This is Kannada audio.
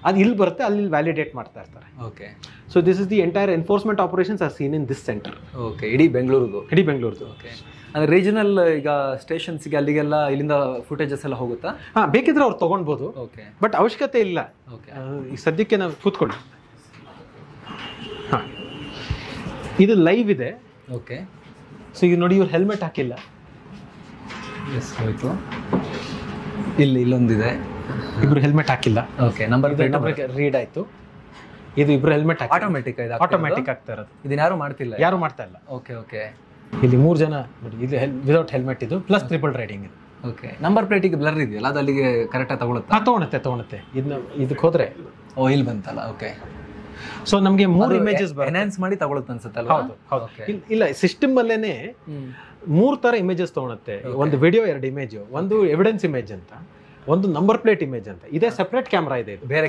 ಅದು ಇಲ್ಲಿ ಬರುತ್ತೆ, ಅಲ್ಲಿ ವ್ಯಾಲಿಡೇಟ್ ಮಾಡ್ತಾ ಇರ್ತಾರೆ. Okay. So this is the entire enforcement operations are seen in this centre. Okay, ಇಡೀ ಬೆಂಗಳೂರುದು. ಓಕೆ. ಅಂದರೆ ರೀಜನಲ್ ಈಗ ಸ್ಟೇಷನ್ಸ್ಗೆ ಅಲ್ಲಿಗೆಲ್ಲ ಇಲ್ಲಿಂದ ಫುಟೇಜಸ್ ಎಲ್ಲ ಹೋಗುತ್ತಾ? ಹಾಂ, ಬೇಕಿದ್ರೆ ಅವ್ರು ತೊಗೊಳ್ಬೋದು. ಓಕೆ. ಬಟ್ ಅವಶ್ಯಕತೆ ಇಲ್ಲ. ಓಕೆ. ಈ ಸದ್ಯಕ್ಕೆ ನಾವು ಕೂತ್ಕೊಳ್ಳಿ. ಹಾಂ, ಇದು ಲೈವ್ ಇದೆ. ಓಕೆ. ಸೊ ಈಗ ನೋಡಿ, ಇವ್ರು ಹೆಲ್ಮೆಟ್ ಹಾಕಿಲ್ಲ. ಎಸ್, ಹೋಯ್ತು. ಇಲ್ಲೊಂದಿದೆ, ಇಬ್ರು ಹೆಲ್ಮೆಟ್ ಹಾಕಿಲ್ಲ. ಓಕೆ. ನಂಬರ್ ರೀಡ್ ಆಯಿತು. ಇದು ಇಬ್ರು ಹೆಲ್ಮೆಟ್ ಆಟೋಮೆಟಿಕ್ ಆಗ್ತಾ ಇರೋದು. ಇದನ್ನ ಯಾರು ಮಾಡ್ತಿಲ್ಲ, ಯಾರು ಮಾಡ್ತಾ ಇಲ್ಲ. ಓಕೆ. ಓಕೆ. ಇಲ್ಲಿ 3 ಜನ ನೋಡಿ, ಇದು ವಿದೌಟ್ ಹೆಲ್ಮೆಟ್, ಇದು ಪ್ಲಸ್ ಟ್ರಿಪಲ್ ರೈಡಿಂಗ್ ಇದು. ಓಕೆ. ನಂಬರ್ ಪ್ಲೇಟಿಗೆ ಬ್ಲರ್ ಇದೆಯಲ್ಲ, ಅದು ಅಲ್ಲಿಗೆ ಕರೆಕ್ಟಾಗಿ ತಗೊಳುತ್ತಾ? ತೊಗೊಳುತ್ತೆ. ಇದಕ್ಕೆ ಹೋದ್ರೆ ಇಲ್ಲಿ ಬಂತಲ್ಲ. ಓಕೆ. ಸೊ ನಮಗೆ 3 ಇಮೇಜಸ್ ಎನ್ಹಾನ್ಸ್ ಮಾಡಿ ತಗೊಳುತ್ತೆ ಅನ್ಸುತ್ತಲ್ಲ? ಹೌದು. ಇಲ್ಲ, ಸಿಸ್ಟಮ್ ಅಲ್ಲೇನೆ 3 ತರ ಇಮೇಜಸ್ ತಗೊಳುತ್ತೆ. ಒಂದು ವಿಡಿಯೋ, 2 ಇಮೇಜ್, ಒಂದು ಎವಿಡೆನ್ಸ್ ಇಮೇಜ್ ಅಂತ, ಒಂದು ನಂಬರ್ ಪ್ಲೇಟ್ ಇಮೇಜ್ ಅಂತ. ಇದೇ ಸೆಪರೇಟ್ ಕ್ಯಾಮ್ರಾ ಇದೆ, ಇದು ಬೇರೆ